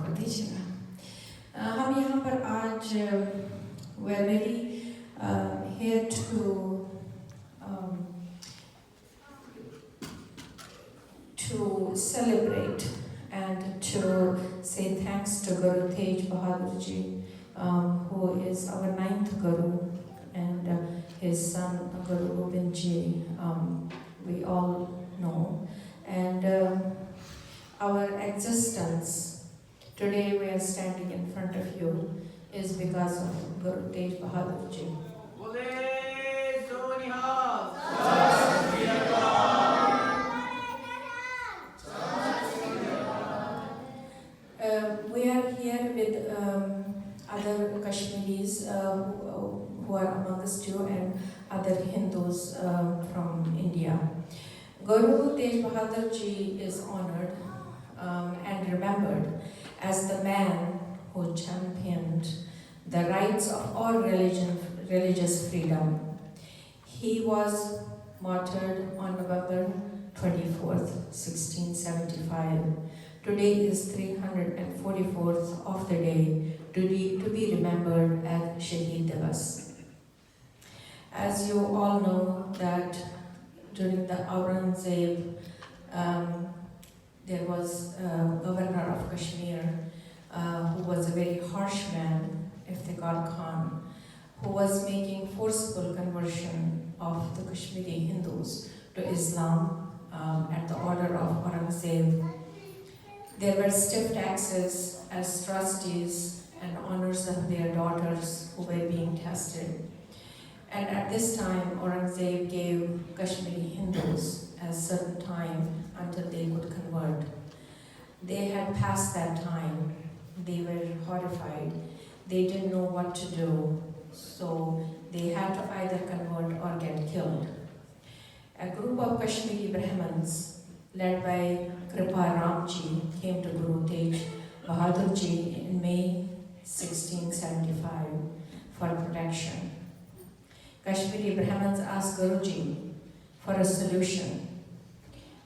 कर दीजिएगा। हम यहाँ पर आज we're really here to celebrate and to say thanks to Guru Tegh Bahadur ji, who is our 9th Guru, and his son Guru Gobind ji, we all know. And our existence, today we are standing in front of you, is because of Guru Tegh Bahadur ji. We are here with other Kashmiris who are amongst you and other Hindus from India. Guru Tegh Bahadur ji is honored and remembered as the man who championed the rights of all religious freedom. He was martyred on November 24th, 1675. Today is 344th of the day to be remembered as Shaheed Divas. As you all know that during the Aurangzeb, there was a governor of Kashmir who was a very harsh man, Iftikhar Khan, who was making forcible conversion of the Kashmiri Hindus to Islam at the order of Aurangzeb. There were stiff taxes as trustees and honors of their daughters who were being tested. And at this time, Aurangzeb gave Kashmiri Hindus a certain time until they could convert. They had passed that time. They were horrified. They didn't know what to do. So they had to either convert or get killed. A group of Kashmiri Brahmins led by Kripa Ramji came to Guru Tegh Bahadur ji in May 1675 for protection. Kashmiri Brahmins asked Guruji for a solution.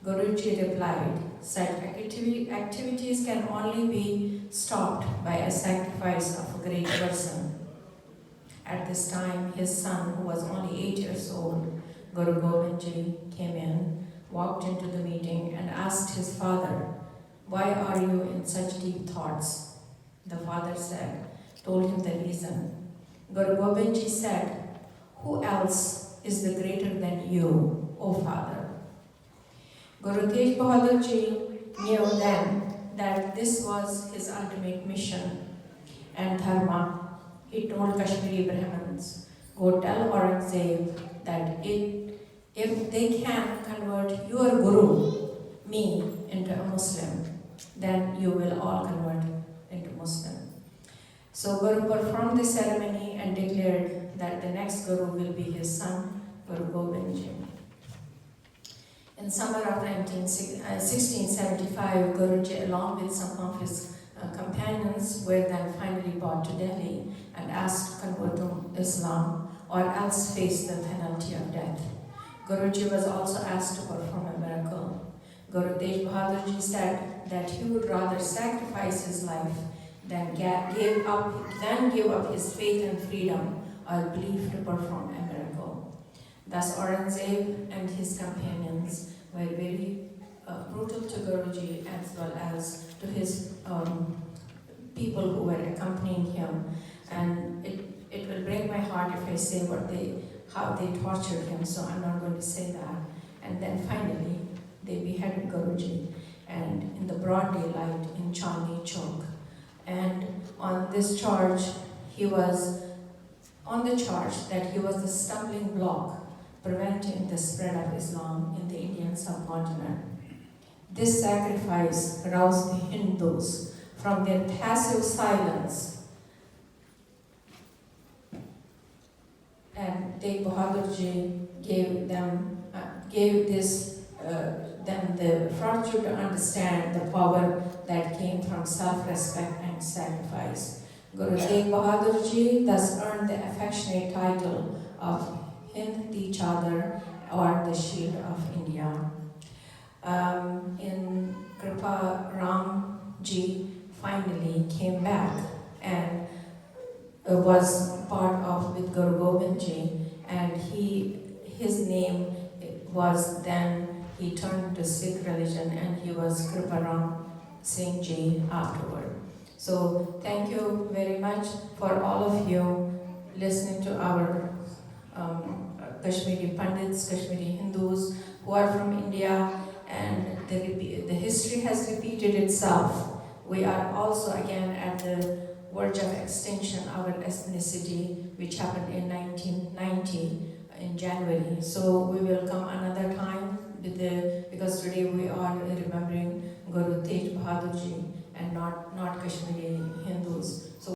Guruji replied, such activities can only be stopped by a sacrifice of a great person. At this time, his son, who was only 8 years old, Guru Gobind ji, came in, walked into the meeting and asked his father, why are you in such deep thoughts? The father told him the reason. Guru Gobind ji said, who else is the greater than you, O father? Guru Tegh Bahadur ji knew then that this was his ultimate mission and dharma. He told Kashmiri Brahmins, go tell Aurangzeb that if they can convert your Guru, me, into a Muslim, then you will all convert into Muslim. So Guru performed the ceremony and declared that the next Guru will be his son, Guru Gobind ji. In summer of 1675, Guruji, along with some of his companions, were then finally brought to Delhi and asked to convert to Islam or else face the penalty of death. Guruji was also asked to perform a miracle. Guru Tegh Bahadur ji said that he would rather sacrifice his life than give up his faith and freedom or belief to perform a miracle. Thus Aurangzeb and his companions were very brutal to Guruji as well as to his people who were accompanying him. And it will break my heart if I say how they tortured him, so I'm not going to say that. And then finally, they beheaded Guruji, and in the broad daylight in Chandni Chowk. And on this charge, he was on the charge that he was the stumbling block preventing the spread of Islam in the Indian subcontinent. This sacrifice roused the Hindus from their passive silence, and Tegh Bahadur ji gave them the fortune to understand the power that came from self-respect and sacrifice. Guru Tegh Bahadur ji thus earned the affectionate title of Hind Di Chadar, or the Shield of India. In Kripa Ram ji finally came back and was part of with Guru Gobind Singh, and his name was then, he turned to Sikh religion and he was Kriparam Singh Ji afterward. So thank you very much for all of you listening to our Kashmiri Pandits, Kashmiri Hindus who are from India, and the history has repeated itself. We are also again at the verge of extinction, our ethnicity, which happened in 1990 in January. So we will come another time with because today we are remembering Guru Tegh Bahadur ji and not Kashmiri Hindus.